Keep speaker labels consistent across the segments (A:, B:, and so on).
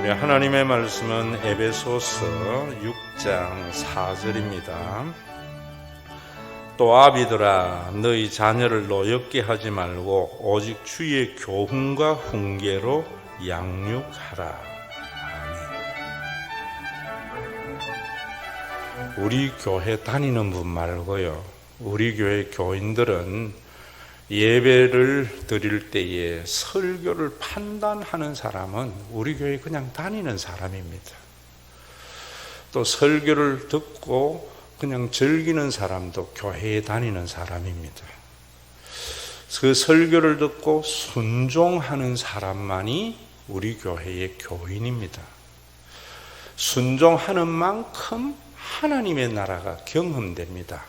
A: 오늘 하나님의 말씀은 에베소서 6장 4절입니다. 또 아비들아 너희 자녀를 노엽게 하지 말고 오직 주의 교훈과 훈계로 양육하라. 아멘. 우리 교회 다니는 분 말고요, 우리 교회 교인들은 예배를 드릴 때에 설교를 판단하는 사람은 우리 교회 그냥 다니는 사람입니다. 또 설교를 듣고 그냥 즐기는 사람도 교회에 다니는 사람입니다. 그 설교를 듣고 순종하는 사람만이 우리 교회의 교인입니다. 순종하는 만큼 하나님의 나라가 경험됩니다.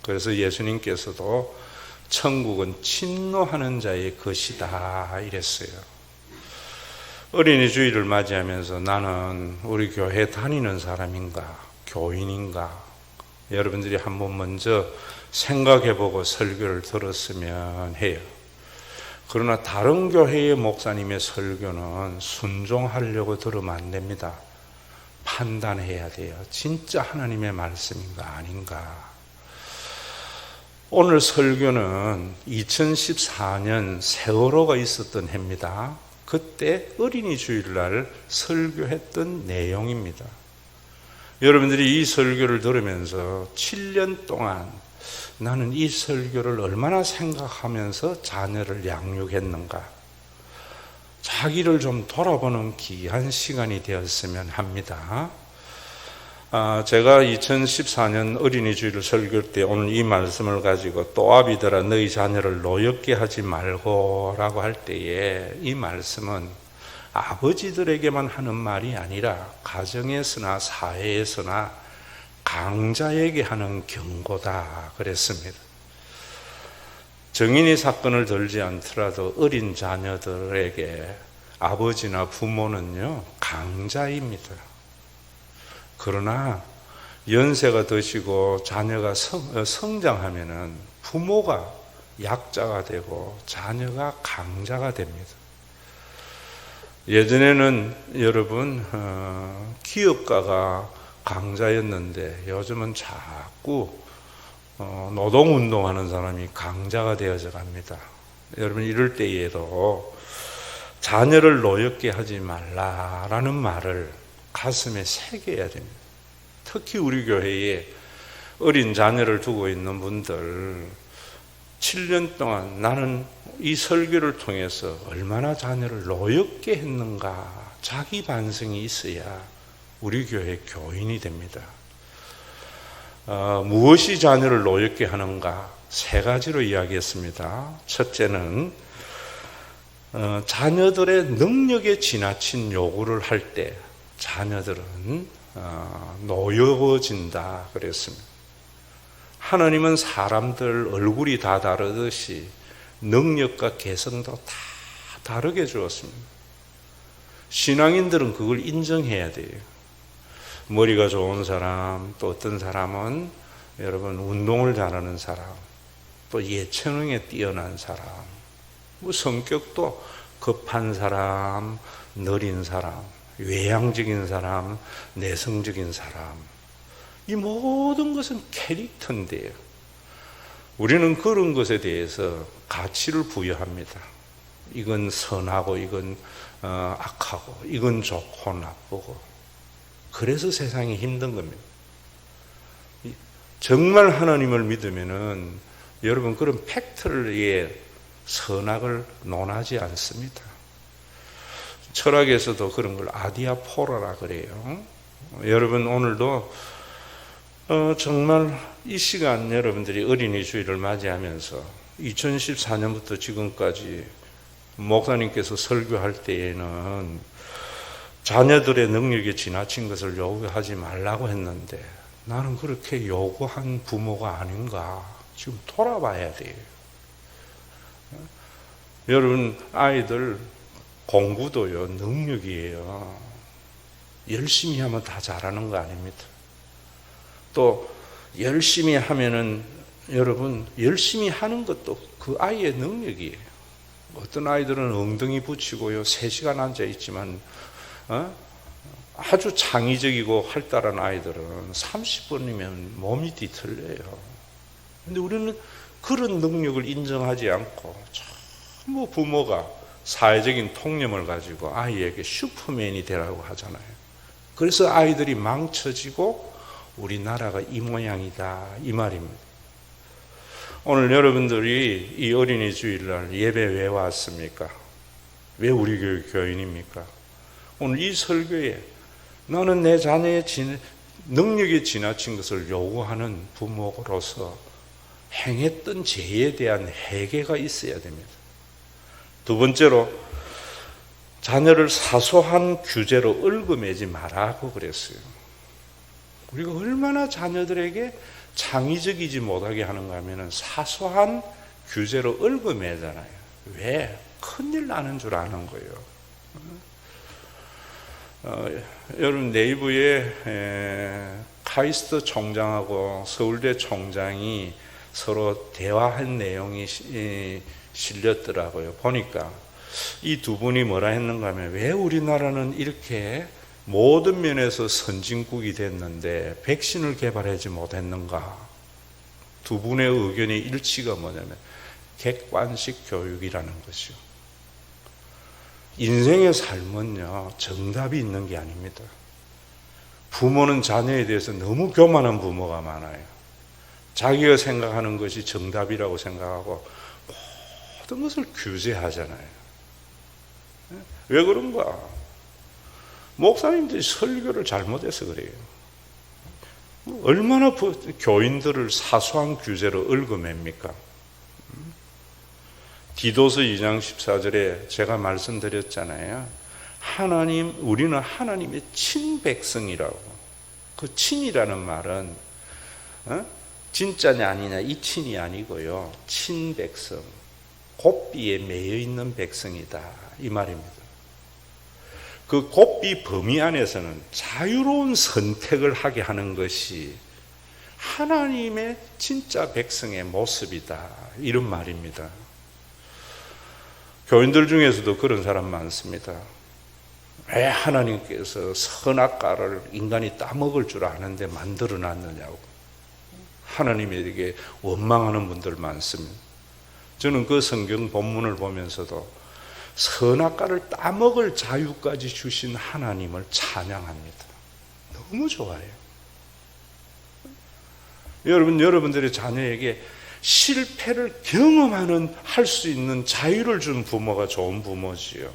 A: 그래서 예수님께서도 천국은 친노하는 자의 것이다 이랬어요. 어린이 주일을 맞이하면서 나는 우리 교회 다니는 사람인가, 교인인가, 여러분들이 한번 먼저 생각해보고 설교를 들었으면 해요. 그러나 다른 교회의 목사님의 설교는 순종하려고 들으면 안 됩니다. 판단해야 돼요. 진짜 하나님의 말씀인가 아닌가. 오늘 설교는 2014년 세월호가 있었던 해입니다. 그때 어린이 주일날 설교했던 내용입니다. 여러분들이 이 설교를 들으면서 7년 동안 나는 이 설교를 얼마나 생각하면서 자녀를 양육했는가, 자기를 좀 돌아보는 귀한 시간이 되었으면 합니다. 제가 2014년 어린이 주일을 설교할 때 오늘 이 말씀을 가지고 또 아비들아 너희 자녀를 노엽게 하지 말고 라고 할 때에 이 말씀은 아버지들에게만 하는 말이 아니라 가정에서나 사회에서나 강자에게 하는 경고다 그랬습니다. 정인이 사건을 들지 않더라도 어린 자녀들에게 아버지나 부모는요 강자입니다. 그러나 연세가 드시고 자녀가 성장하면은 부모가 약자가 되고 자녀가 강자가 됩니다. 예전에는 여러분 기업가가 강자였는데 요즘은 자꾸 노동운동하는 사람이 강자가 되어져 갑니다. 여러분 이럴 때에도 자녀를 노엽게 하지 말라라는 말을 가슴에 새겨야 됩니다. 특히 우리 교회에 어린 자녀를 두고 있는 분들 7년 동안 나는 이 설교를 통해서 얼마나 자녀를 노엽게 했는가 자기 반성이 있어야 우리 교회 교인이 됩니다. 무엇이 자녀를 노엽게 하는가? 세 가지로 이야기했습니다. 첫째는 자녀들의 능력에 지나친 요구를 할 때 자녀들은 노여워진다 그랬습니다. 하나님은 사람들 얼굴이 다 다르듯이 능력과 개성도 다 다르게 주었습니다. 신앙인들은 그걸 인정해야 돼요. 머리가 좋은 사람, 또 어떤 사람은 여러분 운동을 잘하는 사람, 또 예체능에 뛰어난 사람, 뭐 성격도 급한 사람, 느린 사람, 외향적인 사람, 내성적인 사람, 이 모든 것은 캐릭터인데요. 우리는 그런 것에 대해서 가치를 부여합니다. 이건 선하고 이건 악하고 이건 좋고 나쁘고. 그래서 세상이 힘든 겁니다. 정말 하나님을 믿으면은 여러분 그런 팩트를 위해 선악을 논하지 않습니다. 철학에서도 그런 걸 아디아포라라 그래요. 여러분 오늘도 정말 이 시간 여러분들이 어린이 주일을 맞이하면서 2014년부터 지금까지 목사님께서 설교할 때에는 자녀들의 능력에 지나친 것을 요구하지 말라고 했는데 나는 그렇게 요구한 부모가 아닌가 지금 돌아봐야 돼요. 여러분 아이들 공부도요 능력이에요. 열심히 하면 다 잘하는 거 아닙니다. 또 열심히 하면은 여러분 열심히 하는 것도 그 아이의 능력이에요. 어떤 아이들은 엉덩이 붙이고요 3시간 앉아 있지만 아주 창의적이고 활달한 아이들은 30번이면 몸이 뒤틀려요. 근데 우리는 그런 능력을 인정하지 않고 전부 부모가 사회적인 통념을 가지고 아이에게 슈퍼맨이 되라고 하잖아요. 그래서 아이들이 망쳐지고 우리나라가 이 모양이다, 이 말입니다. 오늘 여러분들이 이 어린이 주일날 예배 왜 왔습니까? 왜 우리 교회 교인입니까? 오늘 이 설교에 나는 내 자녀의 능력이 지나친 것을 요구하는 부모로서 행했던 죄에 대한 회개가 있어야 됩니다. 두 번째로, 자녀를 사소한 규제로 얽어매지 말라고 그랬어요. 우리가 얼마나 자녀들에게 창의적이지 못하게 하는가 하면 사소한 규제로 얽어매잖아요. 왜? 큰일 나는 줄 아는 거예요. 여러분 네이버에 카이스트 총장하고 서울대 총장이 서로 대화한 내용이 실렸더라고요. 보니까 이 두 분이 뭐라 했는가 하면, 왜 우리나라는 이렇게 모든 면에서 선진국이 됐는데 백신을 개발하지 못했는가? 두 분의 의견의 일치가 뭐냐면 객관식 교육이라는 것이요. 인생의 삶은요, 정답이 있는 게 아닙니다. 부모는 자녀에 대해서 너무 교만한 부모가 많아요. 자기가 생각하는 것이 정답이라고 생각하고 모든 것을 규제하잖아요. 왜 그런가? 목사님들이 설교를 잘못해서 그래요. 얼마나 교인들을 사소한 규제로 얽어맵니까? 디도서 2장 14절에 제가 말씀드렸잖아요. 우리는 하나님의 친백성이라고. 그 친이라는 말은 진짜냐 아니냐 이 친이 아니고요. 친백성, 곱비에 매여 있는 백성이다, 이 말입니다. 그 곱비 범위 안에서는 자유로운 선택을 하게 하는 것이 하나님의 진짜 백성의 모습이다, 이런 말입니다. 교인들 중에서도 그런 사람 많습니다. 왜 하나님께서 선악과를 인간이 따먹을 줄 아는데 만들어 놨느냐고 하나님에게 원망하는 분들 많습니다. 저는 그 성경 본문을 보면서도 선악과를 따먹을 자유까지 주신 하나님을 찬양합니다. 너무 좋아요. 여러분들의 자녀에게 실패를 경험하는, 할 수 있는 자유를 준 부모가 좋은 부모지요.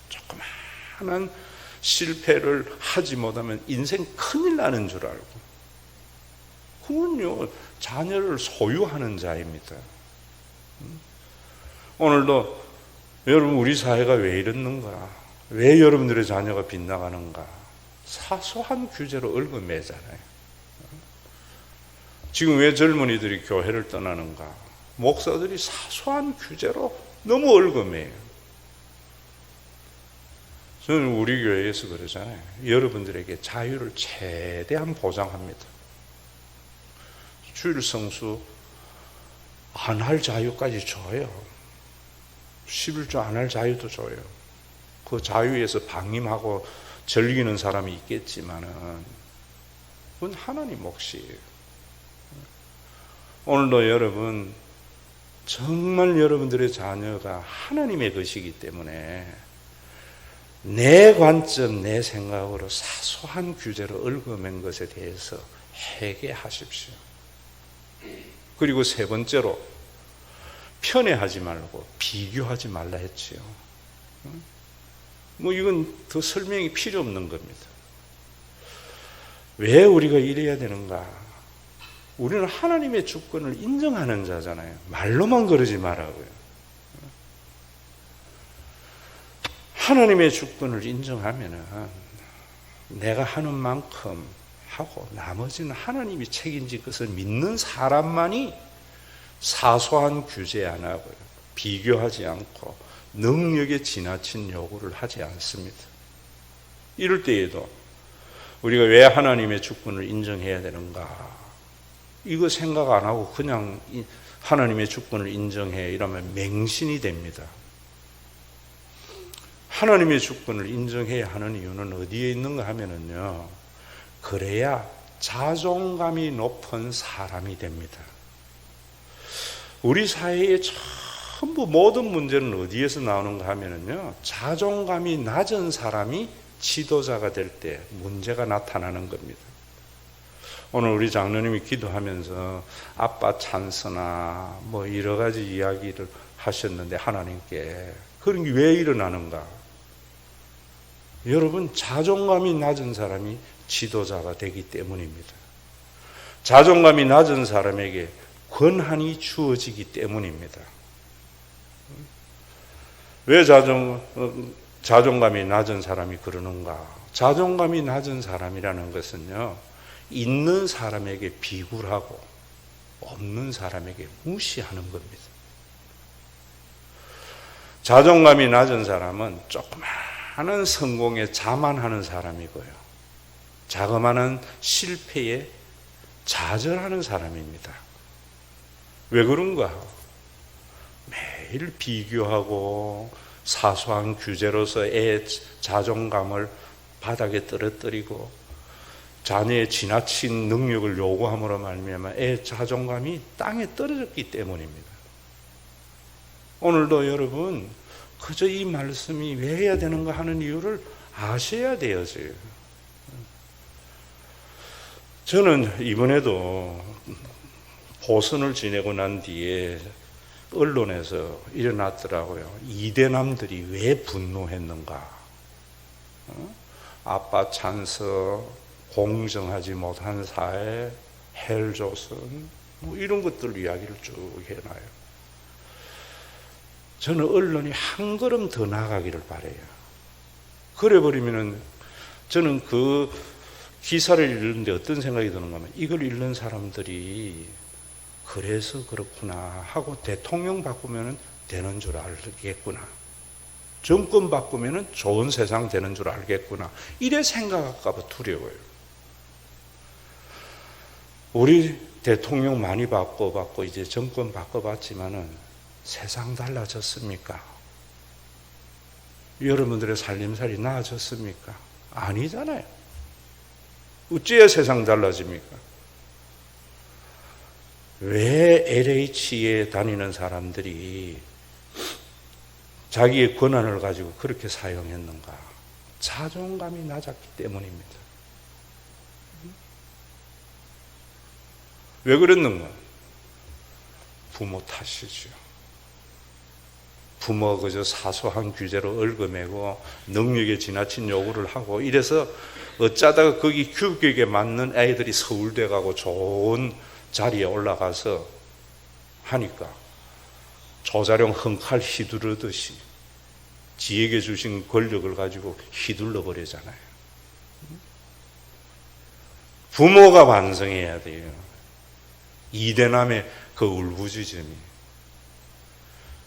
A: 조그마한 실패를 하지 못하면 인생 큰일 나는 줄 알고, 그건요, 자녀를 소유하는 자입니다. 오늘도 여러분, 우리 사회가 왜 이랬는가? 왜 여러분들의 자녀가 빗나가는가? 사소한 규제로 얽어매잖아요. 지금 왜 젊은이들이 교회를 떠나는가? 목사들이 사소한 규제로 너무 얽어매요. 저는 우리 교회에서 그러잖아요. 여러분들에게 자유를 최대한 보장합니다. 주일 성수 안 할 자유까지 줘요. 11조 안 할 자유도 줘요. 그 자유에서 방임하고 즐기는 사람이 있겠지만은 그건 하나님 몫이에요. 오늘도 여러분, 정말 여러분들의 자녀가 하나님의 것이기 때문에 내 관점, 내 생각으로 사소한 규제로 얽어맨 것에 대해서 회개하십시오. 그리고 세 번째로, 편애하지 말고 비교하지 말라 했지요. 이건 더 설명이 필요 없는 겁니다. 왜 우리가 이래야 되는가? 우리는 하나님의 주권을 인정하는 자잖아요. 말로만 그러지 말라고요. 하나님의 주권을 인정하면은 내가 하는 만큼 하고 나머지는 하나님이 책임질 것을 믿는 사람만이 사소한 규제 안 하고요, 비교하지 않고 능력에 지나친 요구를 하지 않습니다. 이럴 때에도 우리가 왜 하나님의 주권을 인정해야 되는가? 이거 생각 안 하고 그냥 하나님의 주권을 인정해 이러면 맹신이 됩니다. 하나님의 주권을 인정해야 하는 이유는 어디에 있는가 하면은요, 그래야 자존감이 높은 사람이 됩니다. 우리 사회의 전부 모든 문제는 어디에서 나오는가 하면은요, 자존감이 낮은 사람이 지도자가 될 때 문제가 나타나는 겁니다. 오늘 우리 장로님이 기도하면서 아빠 찬스나 뭐 여러 가지 이야기를 하셨는데 하나님께 그런 게 왜 일어나는가? 여러분, 자존감이 낮은 사람이 지도자가 되기 때문입니다. 자존감이 낮은 사람에게 권한이 주어지기 때문입니다. 왜 자존감이 낮은 사람이 그러는가? 자존감이 낮은 사람이라는 것은요, 있는 사람에게 비굴하고 없는 사람에게 무시하는 겁니다. 자존감이 낮은 사람은 조그마한 성공에 자만하는 사람이고요, 자그마한 실패에 좌절하는 사람입니다. 왜 그런가? 매일 비교하고 사소한 규제로서 애의 자존감을 바닥에 떨어뜨리고 자녀의 지나친 능력을 요구함으로 말미암아 애의 자존감이 땅에 떨어졌기 때문입니다. 오늘도 여러분, 그저 이 말씀이 왜 해야 되는가 하는 이유를 아셔야 되어져요. 저는 이번에도 보선을 지내고 난 뒤에 언론에서 일어났더라고요. 이대남들이 왜 분노했는가? 아빠 찬스, 공정하지 못한 사회, 헬조선, 뭐 이런 것들 이야기를 쭉 해놔요. 저는 언론이 한 걸음 더 나가기를 바라요. 그래 버리면은 저는 그 기사를 읽는데 어떤 생각이 드는가 하면, 이걸 읽는 사람들이 그래서 그렇구나 하고 대통령 바꾸면 되는 줄 알겠구나, 정권 바꾸면 좋은 세상 되는 줄 알겠구나, 이래 생각할까 봐 두려워요. 우리 대통령 많이 바꿔봤고 이제 정권 바꿔봤지만은 세상 달라졌습니까? 여러분들의 살림살이 나아졌습니까? 아니잖아요. 어찌해야 세상 달라집니까? 왜 LH에 다니는 사람들이 자기의 권한을 가지고 그렇게 사용했는가? 자존감이 낮았기 때문입니다. 왜 그랬는가? 부모 탓이죠. 부모 그저 사소한 규제로 얽어매고 능력에 지나친 요구를 하고 이래서 어쩌다가 거기 규격에 맞는 아이들이 서울대 가고 좋은 자리에 올라가서 하니까 조자룡 헝칼 휘두르듯이 지에게 주신 권력을 가지고 휘둘러 버리잖아요. 부모가 반성해야 돼요. 이대남의 그 울부짖음이.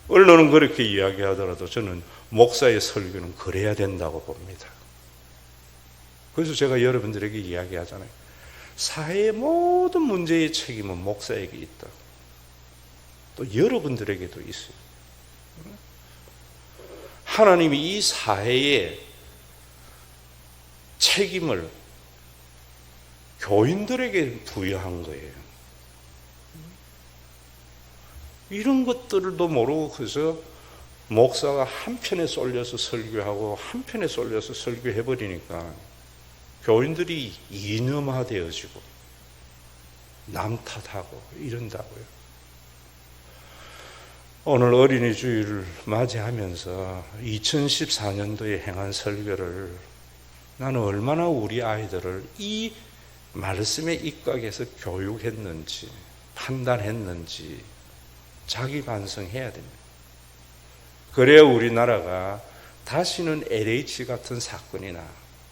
A: 언론은 그렇게 이야기하더라도 저는 목사의 설교는 그래야 된다고 봅니다. 그래서 제가 여러분들에게 이야기하잖아요. 사회의 모든 문제의 책임은 목사에게 있다. 또 여러분들에게도 있어요. 하나님이 이 사회의 책임을 교인들에게 부여한 거예요. 이런 것들도 모르고 그래서 목사가 한편에 쏠려서 설교하고 한편에 쏠려서 설교해버리니까 교인들이 이념화되어지고 남 탓하고 이런다고요. 오늘 어린이 주일을 맞이하면서 2014년도에 행한 설교를 나는 얼마나 우리 아이들을 이 말씀에 입각해서 교육했는지 판단했는지 자기 반성해야 됩니다. 그래야 우리나라가 다시는 LH 같은 사건이나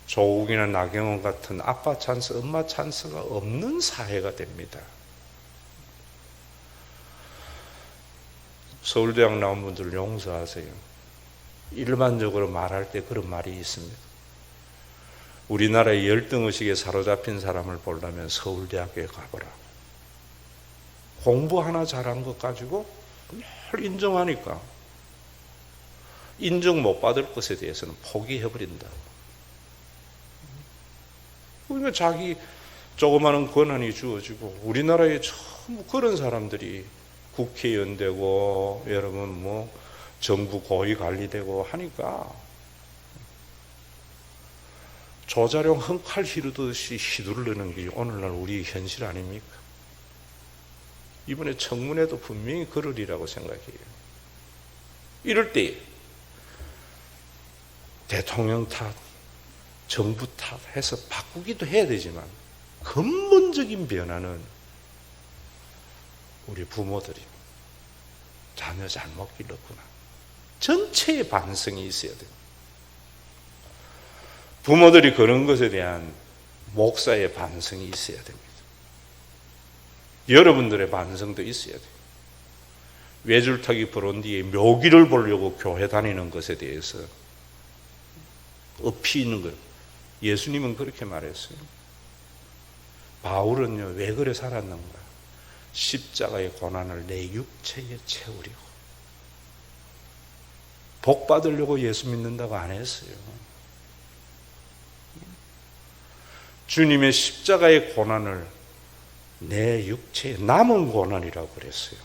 A: 조국이나 나경원 같은 아빠 찬스, 엄마 찬스가 없는 사회가 됩니다. 서울대학 나온 분들 용서하세요. 일반적으로 말할 때 그런 말이 있습니다. 우리나라의 열등의식에 사로잡힌 사람을 보려면 서울대학교에 가보라. 공부 하나 잘한 것 가지고 늘 인정하니까 인정 못 받을 것에 대해서는 포기해버린다고. 그러니까 자기 조그마한 권한이 주어지고, 우리나라에 전부 그런 사람들이 국회의원 되고, 여러분 뭐 정부 고위 관리되고 하니까 조자룡 헝칼 휘두르듯이 휘두르는 게 오늘날 우리 현실 아닙니까? 이번에 청문회도 분명히 그러리라고 생각해요. 이럴 때 대통령 탓, 정부 탓 해서 바꾸기도 해야 되지만, 근본적인 변화는 우리 부모들이 자녀 잘못 길렀구나, 전체의 반성이 있어야 돼요. 부모들이 그런 것에 대한 목사의 반성이 있어야 됩니다. 여러분들의 반성도 있어야 돼요. 외줄타기 브론디의 묘기를 보려고 교회 다니는 것에 대해서 엎이는 것, 예수님은 그렇게 말했어요. 바울은요, 왜 그래 살았는가? 십자가의 고난을 내 육체에 채우려고. 복 받으려고 예수 믿는다고 안 했어요. 주님의 십자가의 고난을 내 육체에 남은 고난이라고 그랬어요.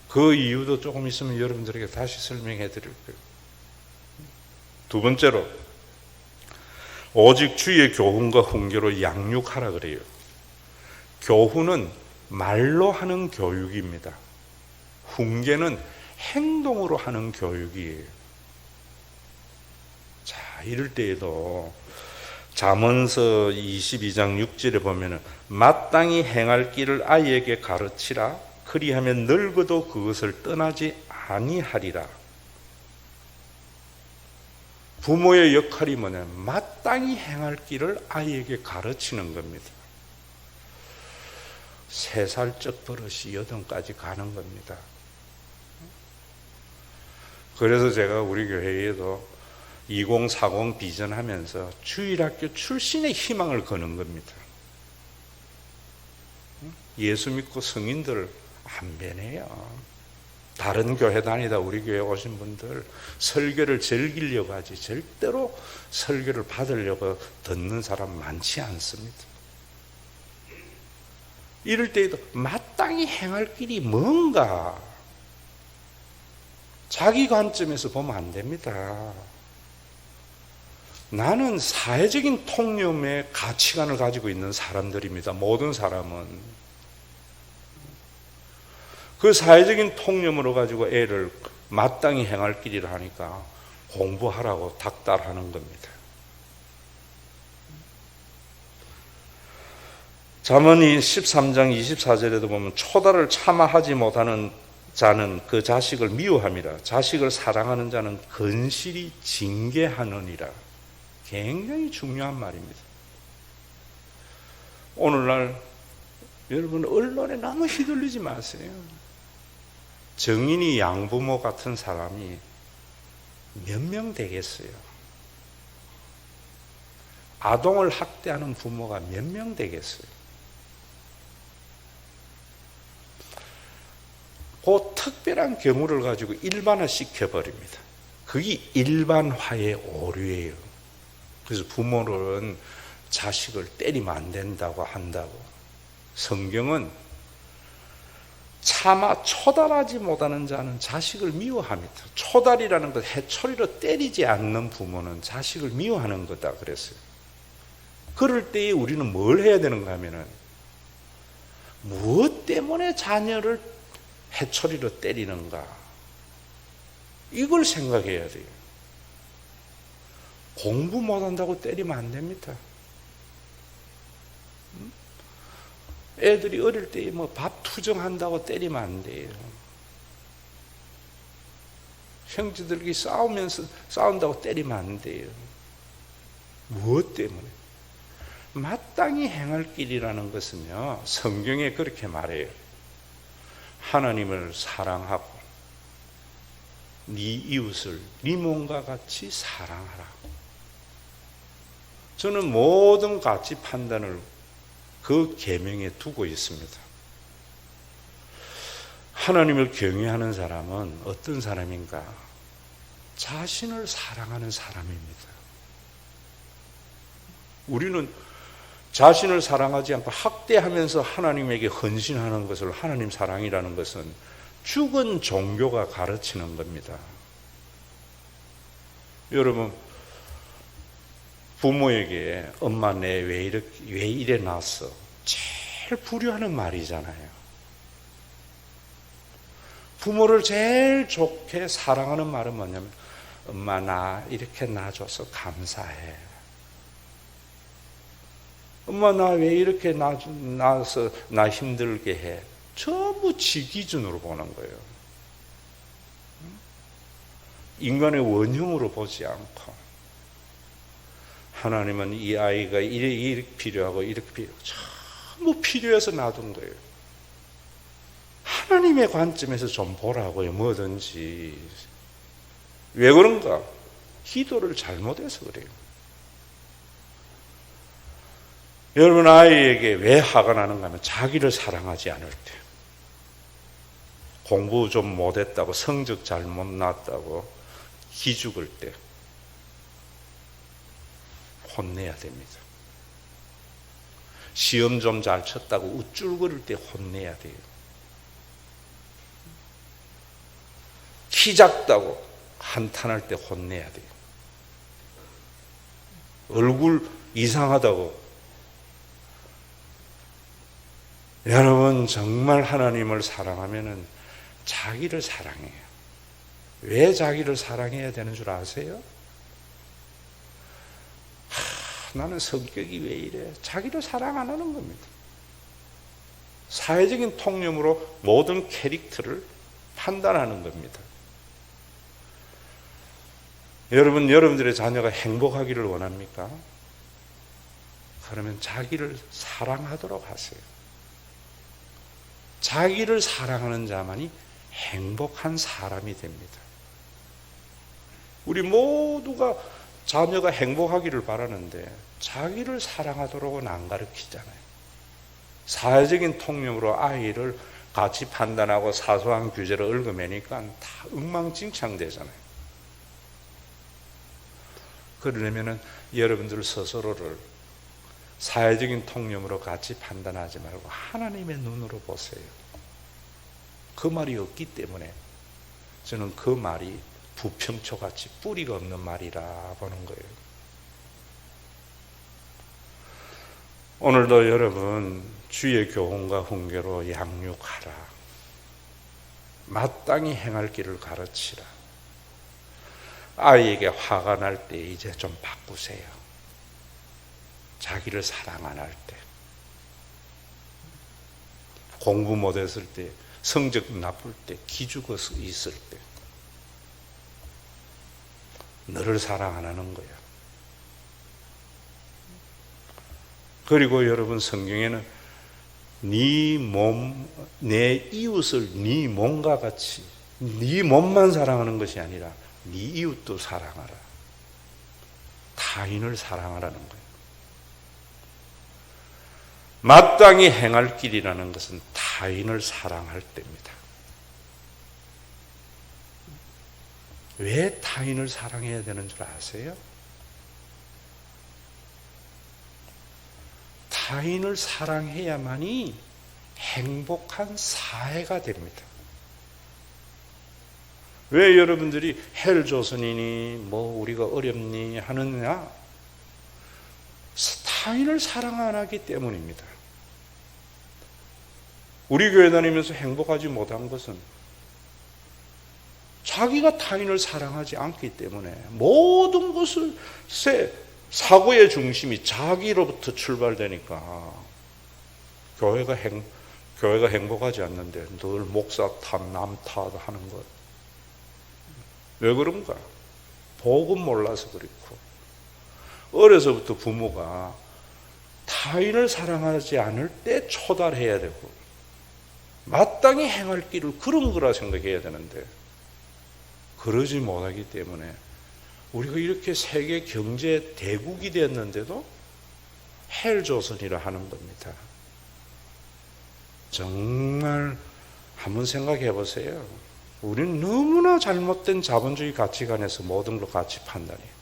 A: 그 이유도 조금 있으면 여러분들에게 다시 설명해 드릴 거예요. 두 번째로, 오직 주의 교훈과 훈계로 양육하라 그래요. 교훈은 말로 하는 교육입니다. 훈계는 행동으로 하는 교육이에요. 자, 이럴 때에도 잠언서 22장 6절에 보면은 마땅히 행할 길을 아이에게 가르치라. 그리하면 늙어도 그것을 떠나지 아니하리라. 부모의 역할이 뭐냐면 마땅히 행할 길을 아이에게 가르치는 겁니다. 3살적 버릇이 8까지 가는 겁니다. 그래서 제가 우리 교회에도 2040 비전하면서 주일학교 출신의 희망을 거는 겁니다. 예수 믿고 성인들 안 변해요. 다른 교회 다니다 우리 교회 오신 분들 설교를 즐기려고 하지 절대로 설교를 받으려고 듣는 사람 많지 않습니다. 이럴 때에도 마땅히 행할 길이 뭔가 자기 관점에서 보면 안 됩니다. 나는 사회적인 통념의 가치관을 가지고 있는 사람들입니다. 모든 사람은. 그 사회적인 통념으로 가지고 애를 마땅히 행할 길이라 하니까 공부하라고 닥달하는 겁니다. 잠언이 13장 24절에도 보면 초달을 참아하지 못하는 자는 그 자식을 미워함이라. 자식을 사랑하는 자는 건실히 징계하느니라. 굉장히 중요한 말입니다. 오늘날 여러분 언론에 너무 휘둘리지 마세요. 정인이 양부모 같은 사람이 몇 명 되겠어요? 아동을 학대하는 부모가 몇 명 되겠어요? 그 특별한 경우를 가지고 일반화 시켜버립니다. 그게 일반화의 오류예요. 그래서 부모는 자식을 때리면 안 된다고 한다고. 성경은 차마 초달하지 못하는 자는 자식을 미워합니다. 초달이라는 것, 해초리로 때리지 않는 부모는 자식을 미워하는 거다 그랬어요. 그럴 때에 우리는 뭘 해야 되는가 하면은 무엇 때문에 자녀를 해초리로 때리는가, 이걸 생각해야 돼요. 공부 못한다고 때리면 안 됩니다. 애들이 어릴 때 뭐 밥 투정한다고 때리면 안 돼요. 형제들끼리 싸운다고 때리면 안 돼요. 무엇 때문에? 마땅히 행할 길이라는 것은요, 성경에 그렇게 말해요. 하나님을 사랑하고 네 이웃을 네 몸과 같이 사랑하라. 저는 모든 가치 판단을 그 계명에 두고 있습니다. 하나님을 경외하는 사람은 어떤 사람인가? 자신을 사랑하는 사람입니다. 우리는 자신을 사랑하지 않고 학대하면서 하나님에게 헌신하는 것을 하나님 사랑이라는 것은 죽은 종교가 가르치는 겁니다. 여러분, 부모에게 엄마 내 왜 이래 낳았어? 제일 불효하는 말이잖아요. 부모를 제일 좋게 사랑하는 말은 뭐냐면 엄마 나 이렇게 낳아줘서 감사해. 엄마 나 왜 이렇게 낳아서 나 힘들게 해. 전부 지 기준으로 보는 거예요. 인간의 원형으로 보지 않고 하나님은 이 아이가 이렇게 필요하고 이렇게 필요하고 전부 필요해서 놔둔 거예요. 하나님의 관점에서 좀 보라고요. 뭐든지. 왜 그런가? 기도를 잘못해서 그래요. 여러분, 아이에게 왜 화가 나는가 하면 자기를 사랑하지 않을 때, 공부 좀 못했다고 성적 잘못 났다고 기죽을 때 혼내야 됩니다. 시험 좀 잘 쳤다고 우쭐거릴 때 혼내야 돼요. 키 작다고 한탄할 때 혼내야 돼요. 얼굴 이상하다고. 여러분, 정말 하나님을 사랑하면은 자기를 사랑해요. 왜 자기를 사랑해야 되는 줄 아세요? 나는 성격이 왜 이래? 자기를 사랑 안 하는 겁니다. 사회적인 통념으로 모든 캐릭터를 판단하는 겁니다. 여러분들의 자녀가 행복하기를 원합니까? 그러면 자기를 사랑하도록 하세요. 자기를 사랑하는 자만이 행복한 사람이 됩니다. 우리 모두가 자녀가 행복하기를 바라는데 자기를 사랑하도록은 안 가르치잖아요. 사회적인 통념으로 아이를 같이 판단하고 사소한 규제를 얽어매니까 다 엉망진창되잖아요. 그러려면 여러분들 스스로를 사회적인 통념으로 같이 판단하지 말고 하나님의 눈으로 보세요. 그 말이 없기 때문에 저는 그 말이 부평초같이 뿌리가 없는 말이라 보는 거예요. 오늘도 여러분 주의 교훈과 훈계로 양육하라. 마땅히 행할 길을 가르치라. 아이에게 화가 날 때 이제 좀 바꾸세요. 자기를 사랑 안 할 때, 공부 못했을 때, 성적 나쁠 때, 기죽어서 있을 때 너를 사랑 안 하는 거야. 그리고 여러분, 성경에는 네 몸, 내 이웃을 네 몸과 같이, 네 몸만 사랑하는 것이 아니라 네 이웃도 사랑하라. 타인을 사랑하라는 거예요. 마땅히 행할 길이라는 것은 타인을 사랑할 때입니다. 왜 타인을 사랑해야 되는 줄 아세요? 타인을 사랑해야만이 행복한 사회가 됩니다. 왜 여러분들이 헬조선이니 뭐 우리가 어렵니 하느냐? 타인을 사랑 안 하기 때문입니다. 우리 교회 다니면서 행복하지 못한 것은 자기가 타인을 사랑하지 않기 때문에 모든 것을 사고의 중심이 자기로부터 출발되니까 교회가 행복하지 않는데 늘 목사 탓, 남 탓하는 것. 왜 그런가? 복음 몰라서 그렇고 어려서부터 부모가 타인을 사랑하지 않을 때 초달해야 되고 마땅히 행할 길을 그런 거라 생각해야 되는데 그러지 못하기 때문에 우리가 이렇게 세계 경제 대국이 됐는데도 헬조선이라 하는 겁니다. 정말 한번 생각해 보세요. 우리는 너무나 잘못된 자본주의 가치관에서 모든 걸 가치 판단해요.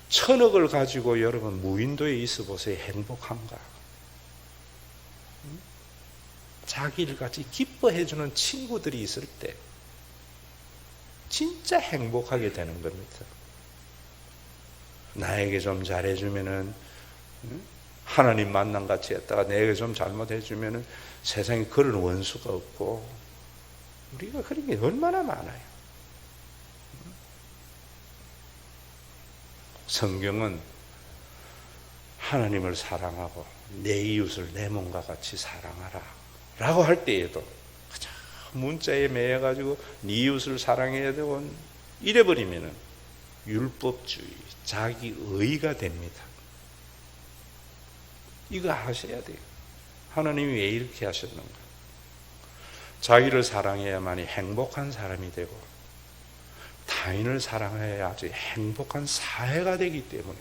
A: 1,000억을 가지고 여러분 무인도에 있어 보세요. 행복한가? 자기를 같이 기뻐해주는 친구들이 있을 때 진짜 행복하게 되는 겁니다. 나에게 좀 잘해주면은 하나님 만남 같이 했다가 내게 좀 잘못해주면은 세상에 그런 원수가 없고 우리가 그런 게 얼마나 많아요. 성경은 하나님을 사랑하고 내 이웃을 내 몸과 같이 사랑하라 라고 할 때에도 문자에 매여가지고 네 이웃을 사랑해야 되고 이래버리면은 율법주의, 자기의가 됩니다. 이거 하셔야 돼요. 하나님이 왜 이렇게 하셨는가? 자기를 사랑해야만이 행복한 사람이 되고 타인을 사랑해야지 행복한 사회가 되기 때문에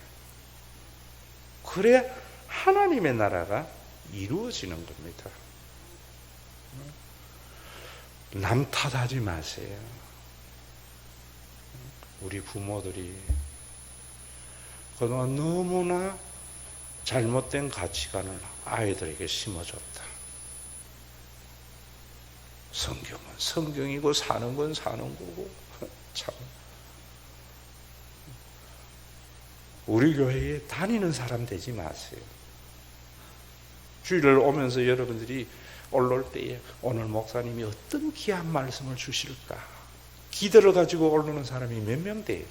A: 그래야 하나님의 나라가 이루어지는 겁니다. 남 탓하지 마세요. 우리 부모들이 그동안 너무나 잘못된 가치관을 아이들에게 심어줬다. 성경은 성경이고 사는 건 사는 거고 참 우리 교회에 다니는 사람 되지 마세요. 주일을 오면서 여러분들이 올라올 때에 오늘 목사님이 어떤 귀한 말씀을 주실까 기대를 가지고 오르는 사람이 몇 명 돼요.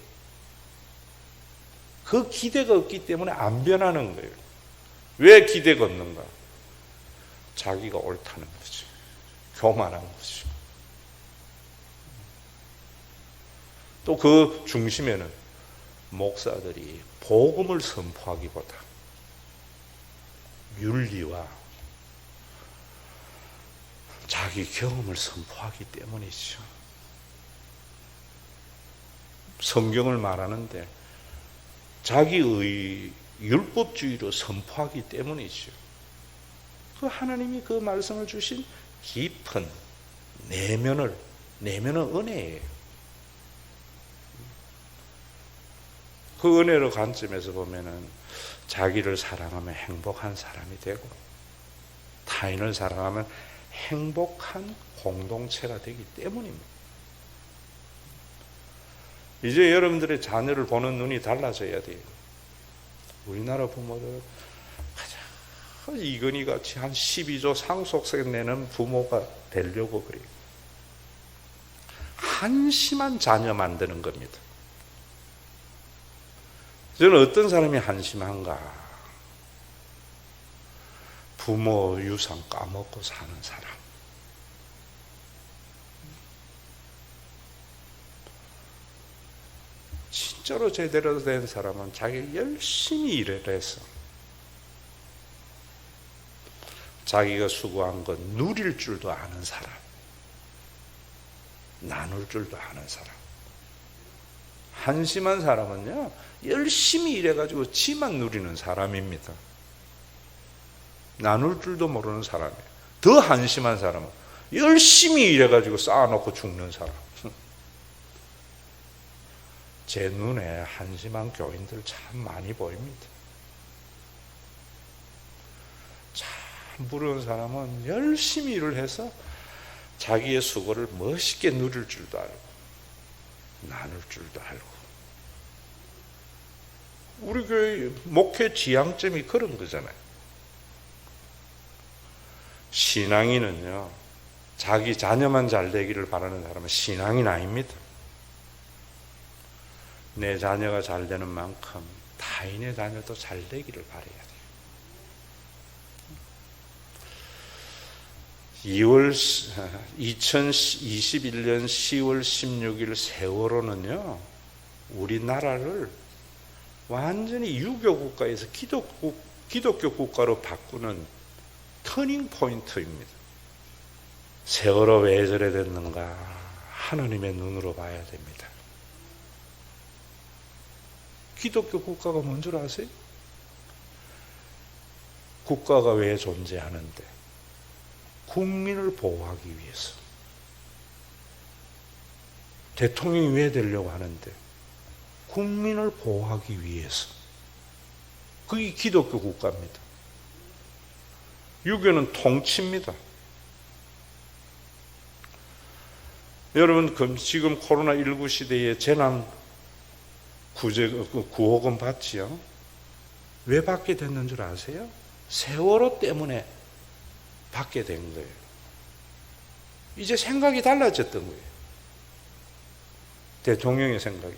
A: 그 기대가 없기 때문에 안 변하는 거예요. 왜 기대가 없는가? 자기가 옳다는 거지. 교만한 거지. 또 그 중심에는 목사들이 복음을 선포하기보다 윤리와 자기 경험을 선포하기 때문이죠. 성경을 말하는데 자기의 율법주의로 선포하기 때문이죠. 그 하나님이 그 말씀을 주신 깊은 내면은 은혜예요. 그 은혜로 관점에서 보면은 자기를 사랑하면 행복한 사람이 되고 타인을 사랑하면 행복한 공동체가 되기 때문입니다. 이제 여러분들의 자녀를 보는 눈이 달라져야 돼요. 우리나라 부모들 가장 이건희 같이 한 12조 상속세 내는 부모가 되려고 그래요. 한심한 자녀 만드는 겁니다. 저는 어떤 사람이 한심한가? 부모 유산 까먹고 사는 사람. 진짜로 제대로 된 사람은 자기 열심히 일을 해서 자기가 수고한 것 누릴 줄도 아는 사람, 나눌 줄도 아는 사람. 한심한 사람은요, 열심히 일해가지고 지만 누리는 사람입니다. 나눌 줄도 모르는 사람이에요. 더 한심한 사람은 열심히 일해가지고 쌓아놓고 죽는 사람. 제 눈에 한심한 교인들 참 많이 보입니다. 참 부러운 사람은 열심히 일을 해서 자기의 수고를 멋있게 누릴 줄도 알고 나눌 줄도 알고. 우리 교회 목회 지향점이 그런 거잖아요. 신앙인은요, 자기 자녀만 잘 되기를 바라는 사람은 신앙인 아닙니다. 내 자녀가 잘 되는 만큼 타인의 자녀도 잘 되기를 바라야 돼요. 2021년 10월 16일 세월호는요, 우리나라를 완전히 유교 국가에서 기독교 국가로 바꾸는 터닝 포인트입니다. 세월호 왜 저래 됐는가? 하나님의 눈으로 봐야 됩니다. 기독교 국가가 뭔 줄 아세요? 국가가 왜 존재하는데? 국민을 보호하기 위해서. 대통령이 왜 되려고 하는데? 국민을 보호하기 위해서. 그게 기독교 국가입니다. 유교는 통치입니다. 여러분, 지금 코로나19 시대에 재난 구호금 받지요? 왜 받게 됐는 줄 아세요? 세월호 때문에 받게 된 거예요. 이제 생각이 달라졌던 거예요. 대통령의 생각이.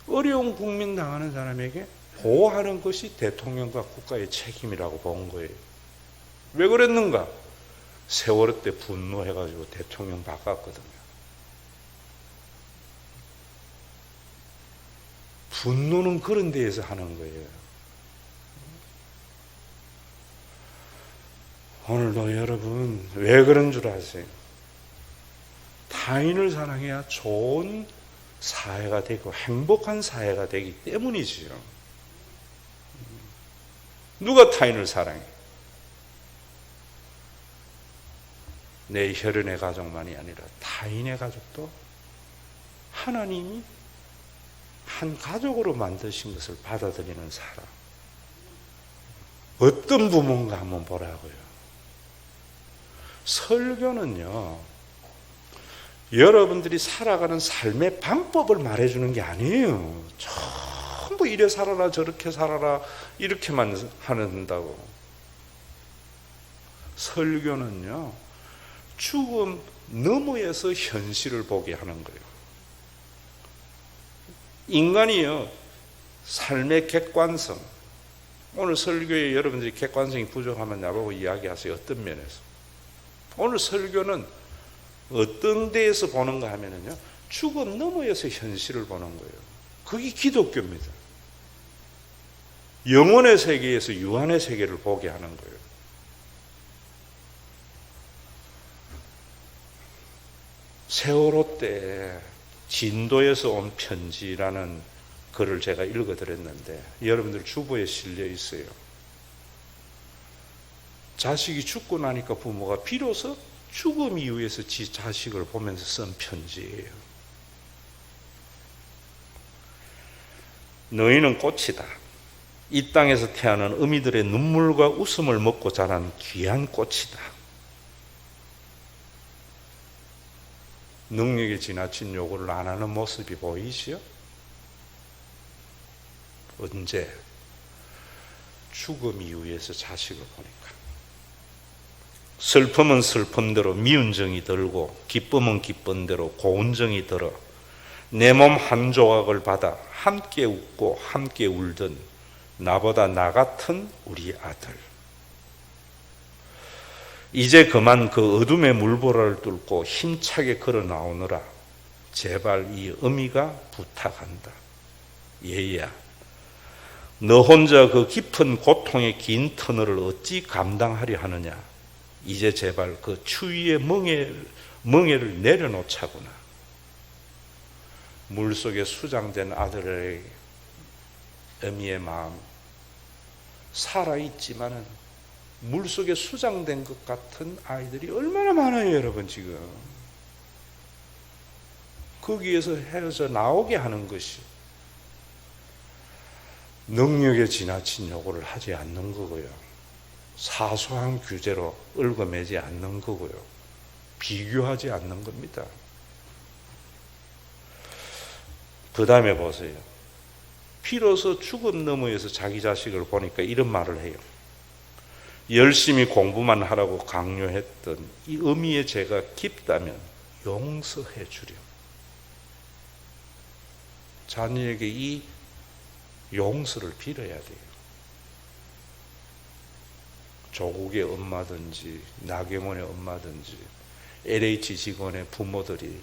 A: 어려운 국민 당하는 사람에게 보호하는 것이 대통령과 국가의 책임이라고 본 거예요. 왜 그랬는가? 세월호 때 분노해가지고 대통령 바꿨거든요. 분노는 그런 데에서 하는 거예요. 오늘도 여러분, 왜 그런 줄 아세요? 타인을 사랑해야 좋은 사회가 되고 행복한 사회가 되기 때문이지요. 누가 타인을 사랑해? 내 혈연의 가족만이 아니라 타인의 가족도 하나님이 한 가족으로 만드신 것을 받아들이는 사람. 어떤 부모인가 한번 보라고요. 설교는요, 여러분들이 살아가는 삶의 방법을 말해주는 게 아니에요. 전부 이래 살아라 저렇게 살아라 이렇게만 한다고. 설교는요, 죽음 너머에서 현실을 보게 하는 거예요. 인간이요, 삶의 객관성. 오늘 설교에 여러분들이 객관성이 부족하면 나보고 이야기하세요. 어떤 면에서? 오늘 설교는 어떤 데에서 보는가 하면요, 죽음 너머에서 현실을 보는 거예요. 그게 기독교입니다. 영혼의 세계에서 유한의 세계를 보게 하는 거예요. 세월호 때 진도에서 온 편지라는 글을 제가 읽어드렸는데 여러분들 주보에 실려 있어요. 자식이 죽고 나니까 부모가 비로소 죽음 이후에서 지 자식을 보면서 쓴 편지예요. 너희는 꽃이다. 이 땅에서 태어난 어미들의 눈물과 웃음을 먹고 자란 귀한 꽃이다. 능력에 지나친 요구를 안 하는 모습이 보이시요? 언제? 죽음 이후에서 자식을 보니까. 슬픔은 슬픔대로 미운 정이 들고 기쁨은 기쁨대로 고운 정이 들어 내 몸 한 조각을 받아 함께 웃고 함께 울던 나보다 나 같은 우리 아들. 이제 그만 그 어둠의 물보라를 뚫고 힘차게 걸어 나오느라 제발 이 어미가 부탁한다. 얘야, 너 혼자 그 깊은 고통의 긴 터널을 어찌 감당하려 하느냐. 이제 제발 그 추위의 멍에를 내려놓자구나. 물속에 수장된 아들의 어미의 마음, 살아있지만은 물속에 수장된 것 같은 아이들이 얼마나 많아요, 여러분. 지금 거기에서 헤어져 나오게 하는 것이 능력에 지나친 요구를 하지 않는 거고요, 사소한 규제로 얽어매지 않는 거고요, 비교하지 않는 겁니다. 그 다음에 보세요. 비로소 죽음 너머에서 자기 자식을 보니까 이런 말을 해요. 열심히 공부만 하라고 강요했던 이 어미의 죄가 깊다면 용서해 주렴. 자녀에게 이 용서를 빌어야 돼요. 조국의 엄마든지 나경원의 엄마든지 LH 직원의 부모들이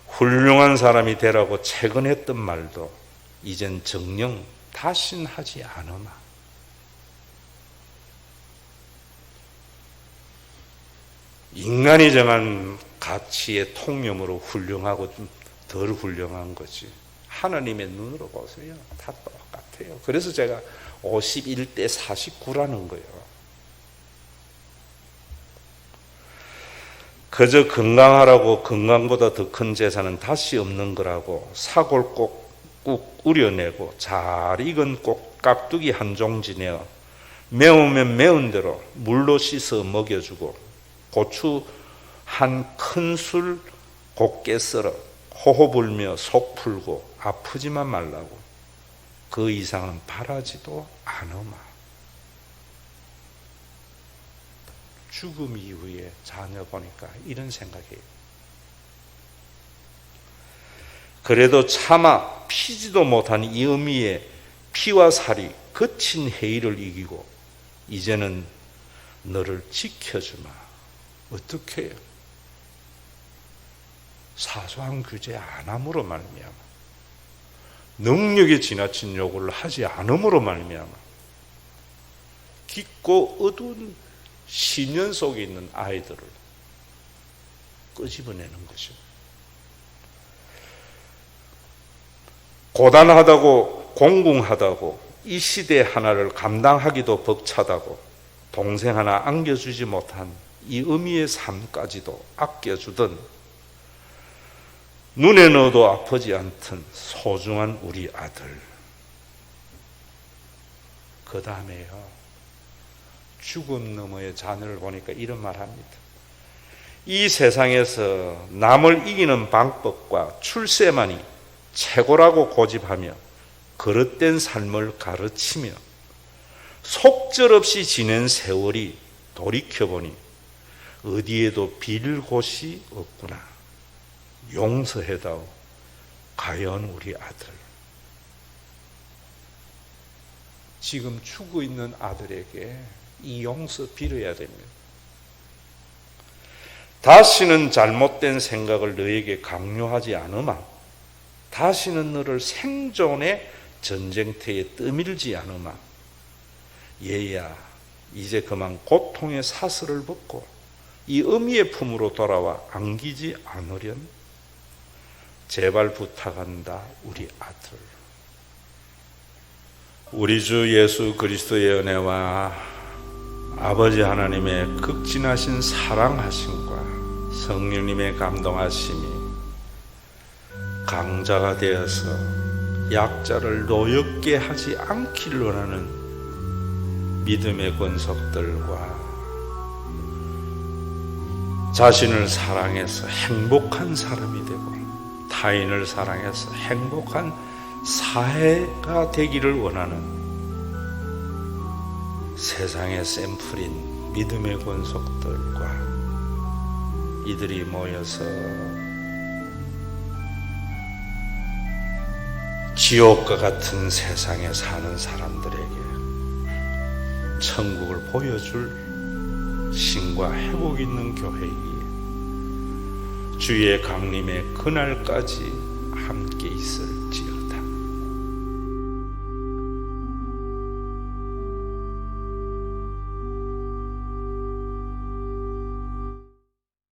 A: 훌륭한 사람이 되라고 최근 했던 말도 이젠 정녕 다신 하지 않으마. 인간이 정한 가치의 통념으로 훌륭하고 좀 덜 훌륭한 거지. 하나님의 눈으로 보세요. 다 똑같아요. 그래서 제가 51대 49라는 거예요. 그저 건강하라고 건강보다 더 큰 재산은 다시 없는 거라고 사골 꾹 우려내고 잘 익은 깍두기 한 종지 내어 매우면 매운 대로 물로 씻어 먹여주고 고추 한 큰술 곱게 썰어 호호 불며 속 풀고 아프지만 말라고 그 이상은 바라지도 않으마. 죽음 이후에 자녀 보니까 이런 생각이에요. 그래도 차마 피지도 못한 이 어미의 피와 살이 거친 해이를 이기고 이제는 너를 지켜주마. 어떻게 해요? 사소한 규제 안 함으로 말미암아, 능력에 지나친 요구를 하지 않음으로 말미암아 깊고 어두운 시련 속에 있는 아이들을 끄집어내는 것이죠. 고단하다고 공공하다고 이 시대 하나를 감당하기도 벅차다고 동생 하나 안겨주지 못한 이 어미의 삶까지도 아껴주던 눈에 넣어도 아프지 않던 소중한 우리 아들. 그 다음에요, 죽음 너머의 자녀를 보니까 이런 말 합니다. 이 세상에서 남을 이기는 방법과 출세만이 최고라고 고집하며 그릇된 삶을 가르치며 속절없이 지낸 세월이 돌이켜보니 어디에도 빌 곳이 없구나. 용서해다오 과연 우리 아들. 지금 죽어 있는 아들에게 이 용서 빌어야 됩니다. 다시는 잘못된 생각을 너에게 강요하지 않으마. 다시는 너를 생존의 전쟁터에 떠밀지 않으마. 얘야, 이제 그만 고통의 사슬을 벗고 이 어미의 품으로 돌아와 안기지 않으련? 제발 부탁한다, 우리 아들. 우리 주 예수 그리스도의 은혜와 아버지 하나님의 극진하신 사랑하심과 성령님의 감동하심이 강자가 되어서 약자를 노엽게 하지 않기를 원하는 믿음의 권속들과 자신을 사랑해서 행복한 사람이 되고 타인을 사랑해서 행복한 사회가 되기를 원하는 세상의 샘플인 믿음의 권속들과 이들이 모여서 지옥과 같은 세상에 사는 사람들에게 천국을 보여줄 신과 회복 있는 교회이기에 주의 강림의 그날까지 함께 있을지어다.